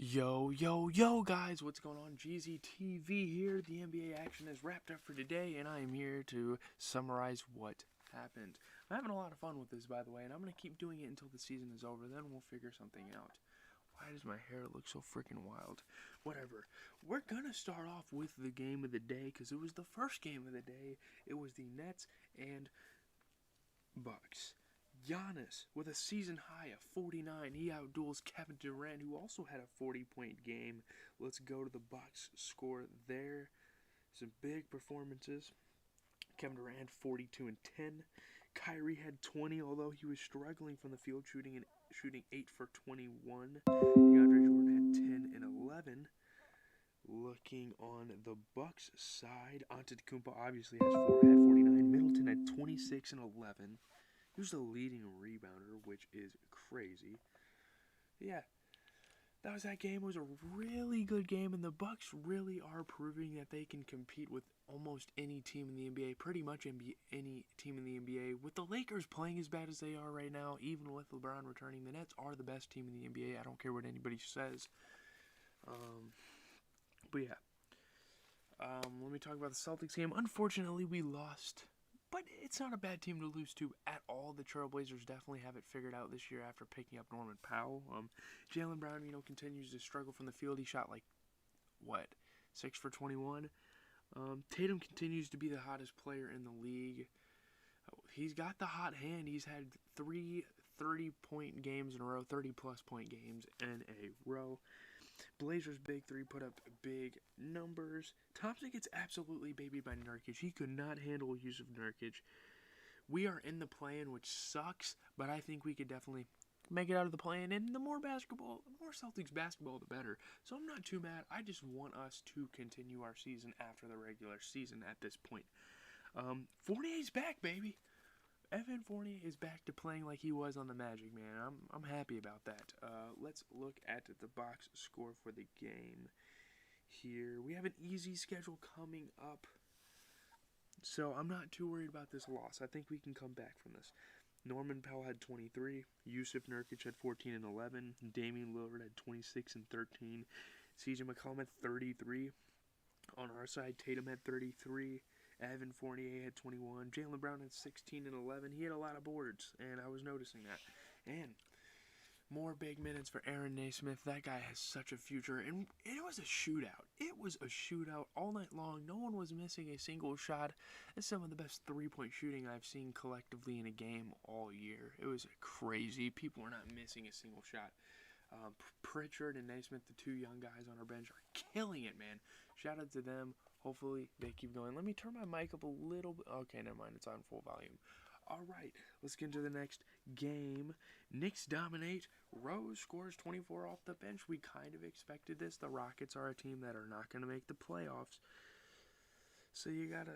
Yo, guys, what's going on? GZTV here. The NBA action is wrapped up for today, and I am here to summarize what happened. I'm having a lot of fun with this, by the way, and I'm going to keep doing it until the season is over. Then we'll figure something out. Why does my hair look so freaking wild? Whatever. We're going to start off with the game of the day, because it was the first game of the day. It was the Nets and Bucks. Giannis with a season high of 49. He outduels Kevin Durant, who also had a 40-point game. Let's go to the Bucks score there. Some big performances. Kevin Durant 42 and 10. Kyrie had 20, although he was struggling from the field, shooting 8 for 21. DeAndre Jordan had 10 and 11. Looking on the Bucks side, Antetokounmpo obviously had 49. Middleton had 26 and 11. He was the leading rebounder, which is crazy. Yeah, that was that game. It was a really good game, and the Bucks really are proving that they can compete with almost any team in the NBA, pretty much any team in the NBA. With the Lakers playing as bad as they are right now, even with LeBron returning, the Nets are the best team in the NBA. I don't care what anybody says. But yeah, let me talk about the Celtics game. Unfortunately, we lost. But it's not a bad team to lose to at all. The Trailblazers definitely have it figured out this year after picking up Norman Powell. Jaylen Brown, continues to struggle from the field. He shot 6 for 21. Tatum continues to be the hottest player in the league. He's got the hot hand. He's had 3 30-point games in a row, 30-plus point games in a row. Blazers' big three put up big numbers. Thompson gets absolutely babied by Nurkic. He could not handle use of Nurkic. We are in the play-in, which sucks, but I think we could definitely make it out of the play-in. And the more Celtics basketball, the better. So I'm not too mad. I just want us to continue our season after the regular season at this point. Fournier's back, baby. Evan Fournier is back to playing like he was on the Magic, man. I'm happy about that. Let's look at the box score for the game here. We have an easy schedule coming up, so I'm not too worried about this loss. I think we can come back from this. Norman Powell had 23. Yusuf Nurkic had 14 and 11. Damian Lillard had 26 and 13. CJ McCollum had 33. On our side, Tatum had 33. Evan Fournier had 21. Jaylen Brown had 16 and 11. He had a lot of boards, and I was noticing that. And more big minutes for Aaron Naismith. That guy has such a future. And it was a shootout. It was a shootout all night long. No one was missing a single shot. It's some of the best three-point shooting I've seen collectively in a game all year. It was crazy. People were not missing a single shot. Pritchard and Naismith, the two young guys on our bench, are killing it, man. Shout out to them. Hopefully they keep going. Let me turn my mic up a little bit. Okay, never mind. It's on full volume. All right, let's get into the next game. Knicks dominate. Rose scores 24 off the bench. We kind of expected this. The Rockets are a team that are not going to make the playoffs. So you got to,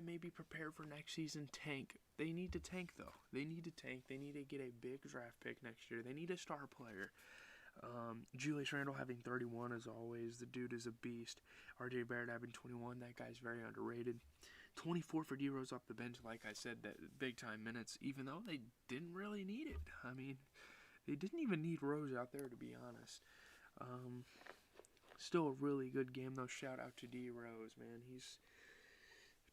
maybe prepare for next season. Tank. They need to tank, though. They need to tank. They need to get a big draft pick next year. They need a star player. Julius Randle having 31 as always. The dude is a beast. RJ Barrett having 21. That guy's very underrated. 24 for D-Rose off the bench, like I said, that big-time minutes, even though they didn't really need it. They didn't even need Rose out there, to be honest. Still a really good game, though. Shout out to D-Rose, man. He's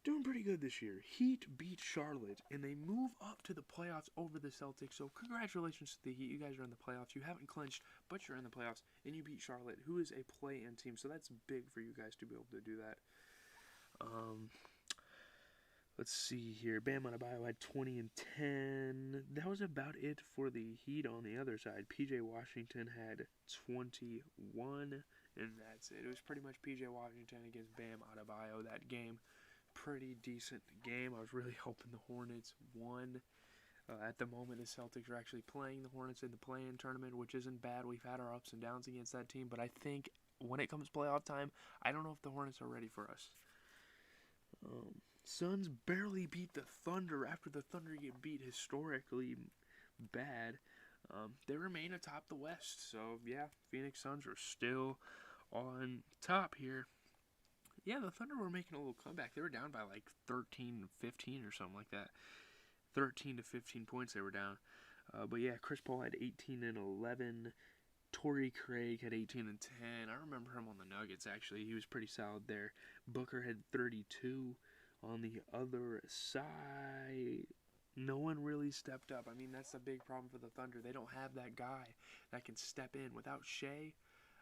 doing pretty good this year. Heat beat Charlotte, and they move up to the playoffs over the Celtics. So congratulations to the Heat. You guys are in the playoffs. You haven't clinched, but you're in the playoffs, and you beat Charlotte, who is a play-in team. So that's big for you guys to be able to do that. Let's see here. Bam Adebayo had 20 and 10. That was about it for the Heat on the other side. P.J. Washington had 21, and that's it. It was pretty much P.J. Washington against Bam Adebayo that game. Pretty decent game. I was really hoping the Hornets won. At the moment, the Celtics are actually playing the Hornets in the play-in tournament, which isn't bad. We've had our ups and downs against that team, but I think when it comes playoff time, I don't know if the Hornets are ready for us. Suns barely beat the Thunder after the Thunder get beat historically bad. They remain atop the West, so yeah, Phoenix Suns are still on top here. Yeah, the Thunder were making a little comeback. They were down by 13, 15 or something like that. 13 to 15 points they were down. But yeah, Chris Paul had 18 and 11. Torrey Craig had 18 and 10. I remember him on the Nuggets, actually. He was pretty solid there. Booker had 32. On the other side, no one really stepped up. I mean, that's a big problem for the Thunder. They don't have that guy that can step in. Without Shea,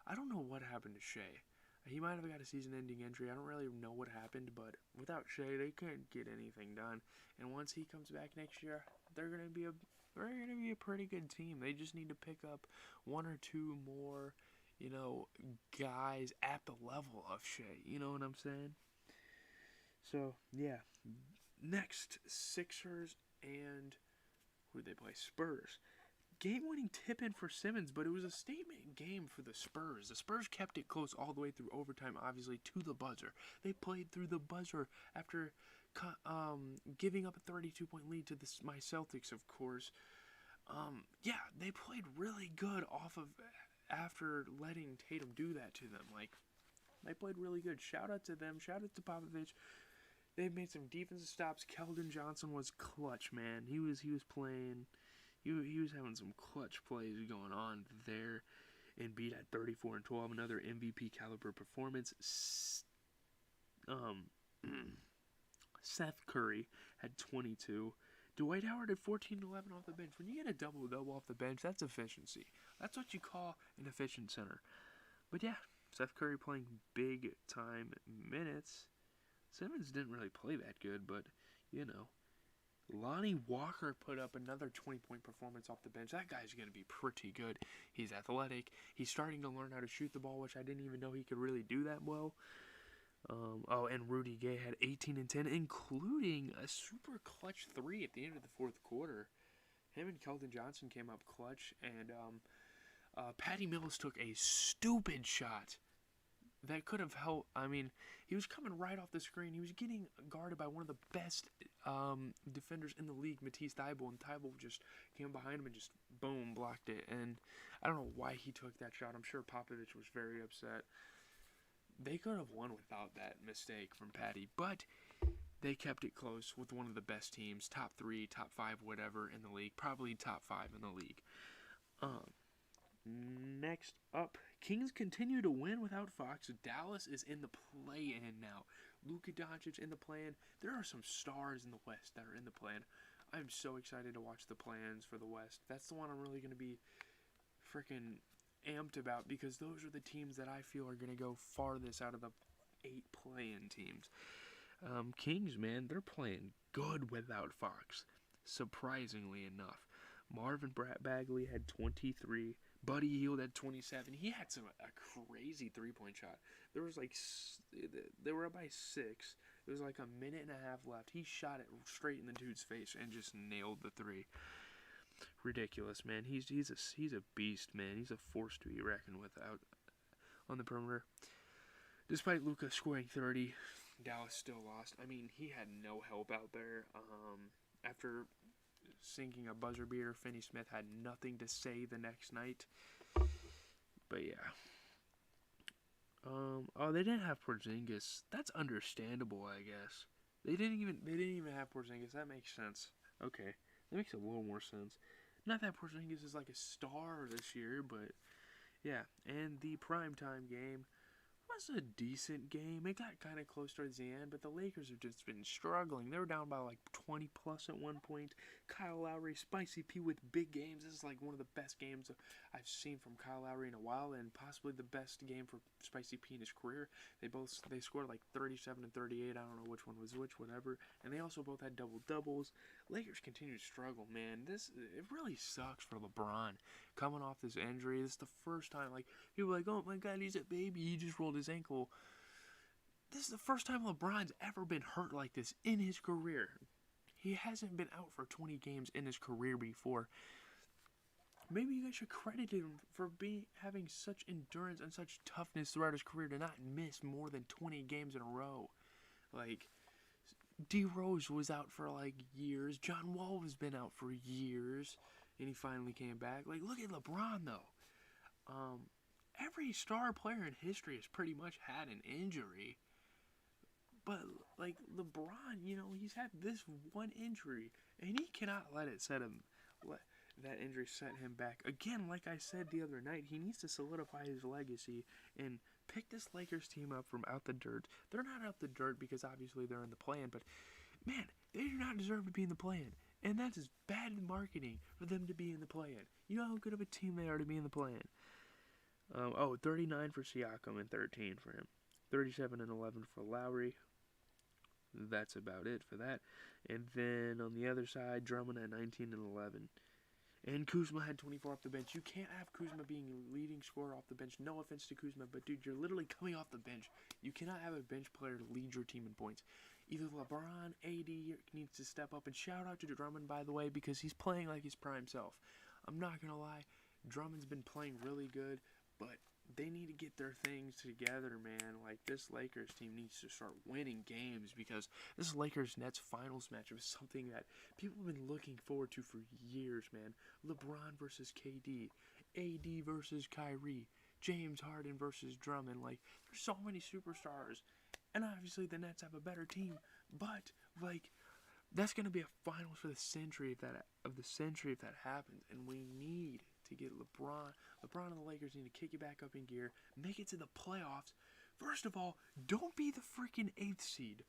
I don't know what happened to Shea. He might have got a season-ending injury. I don't really know what happened, but without Shea, they couldn't get anything done. And once he comes back next year, they're gonna be a pretty good team. They just need to pick up one or two more, guys at the level of Shea. You know what I'm saying? So yeah. Next, Sixers and who did they play? Spurs. Game-winning tip-in for Simmons, but it was a statement game for the Spurs. The Spurs kept it close all the way through overtime, obviously, to the buzzer. They played through the buzzer after giving up a 32-point lead to my Celtics, of course. Yeah, they played really good after letting Tatum do that to them. Like, they played really good. Shout out to them. Shout out to Popovich. They made some defensive stops. Keldon Johnson was clutch, man. He was playing. He was having some clutch plays going on there. Embiid at 34 and 12, another MVP caliber performance. Seth Curry had 22. Dwight Howard had 14 and 11 off the bench. When you get a double-double off the bench, that's efficiency. That's what you call an efficient center. But yeah, Seth Curry playing big-time minutes. Simmons didn't really play that good, but, Lonnie Walker put up another 20-point performance off the bench. That guy's going to be pretty good. He's athletic. He's starting to learn how to shoot the ball, which I didn't even know he could really do that well. And Rudy Gay had 18 and 10, including a super clutch 3 at the end of the fourth quarter. Him and Keldon Johnson came up clutch, and Patty Mills took a stupid shot that could have helped. I mean, he was coming right off the screen. He was getting guarded by one of the best defenders in the league, Matisse Thybulle, and Thybulle just came behind him and just, boom, blocked it. And I don't know why he took that shot. I'm sure Popovich was very upset. They could have won without that mistake from Patty, but they kept it close with one of the best teams, top 3, top 5, whatever in the league, probably top 5 in the league. Next up, Kings continue to win without Fox. Dallas is in the play-in now. Luka Doncic in the play-in. There are some stars in the West that are in the play-in. I'm so excited to watch the play-ins for the West. That's the one I'm really going to be freaking amped about, because those are the teams that I feel are going to go farthest out of the 8 play-in teams. Kings, man, they're playing good without Fox, surprisingly enough. Marvin Bagley had 23. Buddy Hield had 27. He had a crazy three-point shot. They were up by 6. It was like a minute and a half left. He shot it straight in the dude's face and just nailed the 3. Ridiculous, man. He's a beast, man. He's a force to be reckoned with out on the perimeter. Despite Luka scoring 30, Dallas still lost. I mean, he had no help out there. After sinking a buzzer beater, Finney Smith had nothing to say the next night. But yeah. They didn't have Porzingis. That's understandable, I guess. They didn't even have Porzingis. That makes sense. Okay, that makes a little more sense. Not that Porzingis is like a star this year, but yeah. And the primetime game was a decent game. It got kind of close towards the end, but the Lakers have just been struggling. They were down by like 20 plus at one point. Kyle Lowry, Spicy P with big games. This is like one of the best games I've seen from Kyle Lowry in a while, and possibly the best game for Spicy P in his career. They scored like 37 and 38. I don't know which one was which, whatever. And they also both had double doubles. Lakers continue to struggle, man. It really sucks for LeBron coming off this injury. This is the first time, like, people are like, oh my God, he's a baby. He just rolled his ankle. This is the first time LeBron's ever been hurt like this in his career. He hasn't been out for 20 games in his career before. Maybe you guys should credit him for having such endurance and such toughness throughout his career to not miss more than 20 games in a row. Like, D Rose was out for like years. John Wall has been out for years, and he finally came back. Like, look at LeBron though. Every star player in history has pretty much had an injury. But, like, LeBron, he's had this one injury, and he cannot let it set him. that injury set him back. Again, like I said the other night, he needs to solidify his legacy and pick this Lakers team up from out the dirt. They're not out the dirt because obviously they're in the play-in, but man, they do not deserve to be in the play-in. And that is bad marketing for them to be in the play-in. You know how good of a team they are to be in the play-in. 39 for Siakam and 13 for him. 37 and 11 for Lowry. That's about it for that. And then on the other side, Drummond at 19 and 11. And Kuzma had 24 off the bench. You can't have Kuzma being a leading scorer off the bench. No offense to Kuzma, but dude, you're literally coming off the bench. You cannot have a bench player lead your team in points. Either LeBron, AD needs to step up. And shout out to Drummond, by the way, because he's playing like his prime self. I'm not going to lie. Drummond's been playing really good, but they need to get their things together, man. Like, this Lakers team needs to start winning games because this Lakers-Nets finals matchup is something that people have been looking forward to for years, man. LeBron versus KD, AD versus Kyrie, James Harden versus Drummond. Like, there's so many superstars. And obviously the Nets have a better team, but, like, that's going to be a finals for the century if that happens. And we need to get LeBron and the Lakers need to kick it back up in gear, make it to the playoffs. First of all, don't be the freaking 8th seed.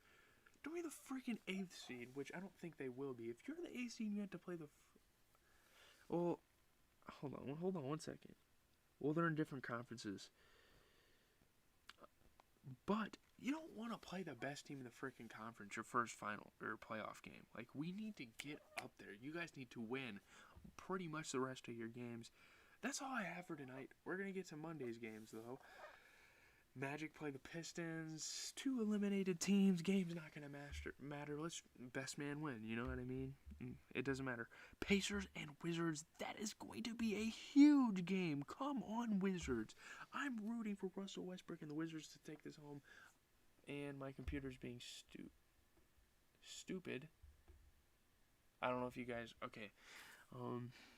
Don't be the freaking 8th seed, which I don't think they will be. If you're the 8th seed, you have to play the... Well, hold on 1 second. Well, they're in different conferences. But you don't want to play the best team in the freaking conference your first final or playoff game. Like, we need to get up there. You guys need to win pretty much the rest of your games. That's all I have for tonight. We're going to get to Monday's games, though. Magic play the Pistons. 2 eliminated teams. Game's not going to matter. Let's best man win. You know what I mean? It doesn't matter. Pacers and Wizards. That is going to be a huge game. Come on, Wizards. I'm rooting for Russell Westbrook and the Wizards to take this home. And my computer's being stupid. I don't know if you guys... Okay.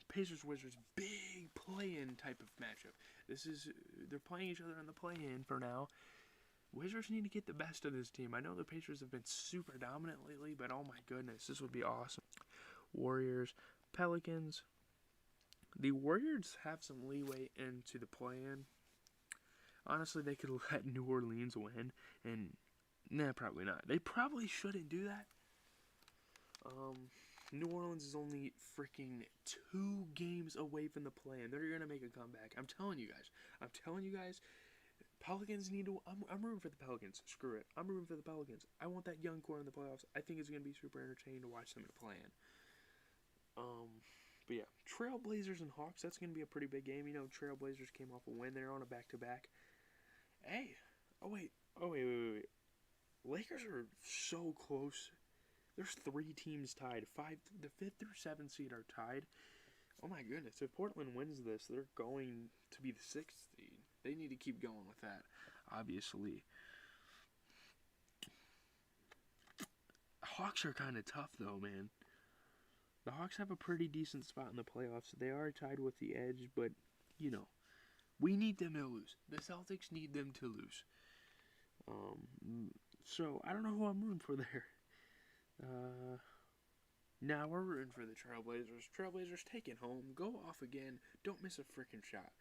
Pacers-Wizards, big play-in type of matchup. They're playing each other in the play-in for now. Wizards need to get the best of this team. I know the Pacers have been super dominant lately, but oh my goodness, this would be awesome. Warriors, Pelicans. The Warriors have some leeway into the play-in. Honestly, they could let New Orleans win, and nah, probably not. They probably shouldn't do that. New Orleans is only freaking 2 games away from the play-in. They're going to make a comeback. I'm telling you guys. Pelicans need to... I'm rooting for the Pelicans. Screw it. I'm rooting for the Pelicans. I want that young core in the playoffs. I think it's going to be super entertaining to watch them in the play-in. But yeah, Trailblazers and Hawks, that's going to be a pretty big game. You know, Trailblazers came off a win. They're on a back-to-back. Hey. Oh, wait. Lakers are so close. There's 3 teams tied. The 5th through 7th seed are tied. Oh my goodness. If Portland wins this, they're going to be the 6th seed. They need to keep going with that, obviously. Hawks are kind of tough, though, man. The Hawks have a pretty decent spot in the playoffs. They are tied with the Edge, but, you know, we need them to lose. The Celtics need them to lose. So, I don't know who I'm rooting for there. Now we're rooting for the Trailblazers. Trailblazers, take it home. Go off again. Don't miss a freaking shot.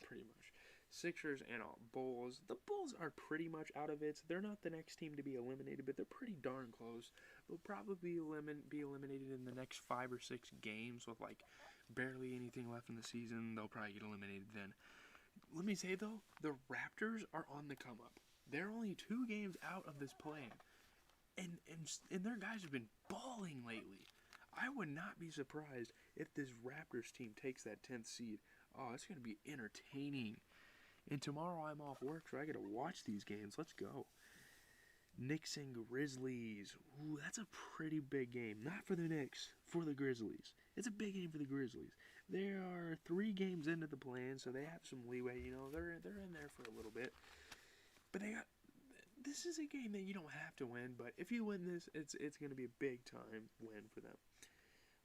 Pretty much. Sixers and Bulls. The Bulls are pretty much out of it. They're not the next team to be eliminated, but they're pretty darn close. They'll probably be eliminated in the next 5 or 6 games with, like, barely anything left in the season. They'll probably get eliminated then. Let me say, though, the Raptors are on the come-up. They're only 2 games out of this play-in. And their guys have been balling lately. I would not be surprised if this Raptors team takes that 10th seed. Oh, it's going to be entertaining. And tomorrow I'm off work, so I get to watch these games. Let's go. Knicks and Grizzlies. Ooh, that's a pretty big game. Not for the Knicks, for the Grizzlies. It's a big game for the Grizzlies. They are 3 games into the plan, so they have some leeway. You know, they're in there for a little bit. But this is a game that you don't have to win, but if you win this, it's going to be a big-time win for them.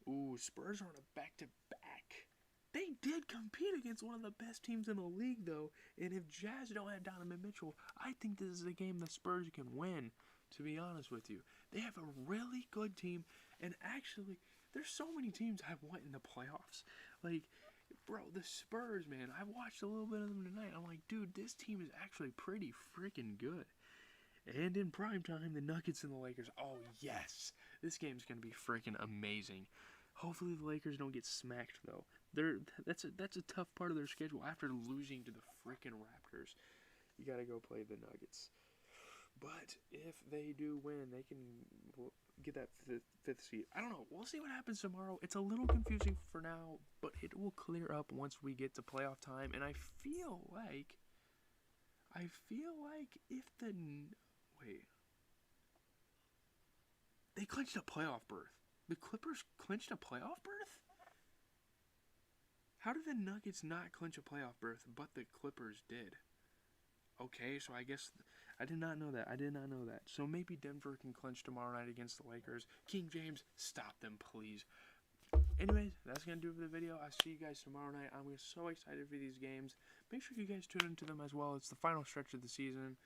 Ooh, Spurs are on a back-to-back. They did compete against one of the best teams in the league, though, and if Jazz don't have Donovan Mitchell, I think this is a game the Spurs can win, to be honest with you. They have a really good team, and actually, There's so many teams I want in the playoffs. Like, bro, the Spurs, man. I watched a little bit of them tonight. I'm like, dude, this team is actually pretty freaking good. And in prime time, the Nuggets and the Lakers. Oh, yes. This game's going to be freaking amazing. Hopefully the Lakers don't get smacked, though. That's a tough part of their schedule after losing to the freaking Raptors. You got to go play the Nuggets. But if they do win, they can get that fifth seed. I don't know. We'll see what happens tomorrow. It's a little confusing for now, but it will clear up once we get to playoff time. And I feel like if the... Wait. They clinched a playoff berth. The Clippers clinched a playoff berth? How did the Nuggets not clinch a playoff berth, but the Clippers did? Okay, so I guess... I did not know that. So maybe Denver can clinch tomorrow night against the Lakers. King James, stop them, please. Anyways, that's going to do it for the video. I'll see you guys tomorrow night. I'm so excited for these games. Make sure you guys tune into them as well. It's the final stretch of the season.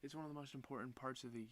It's one of the most important parts of the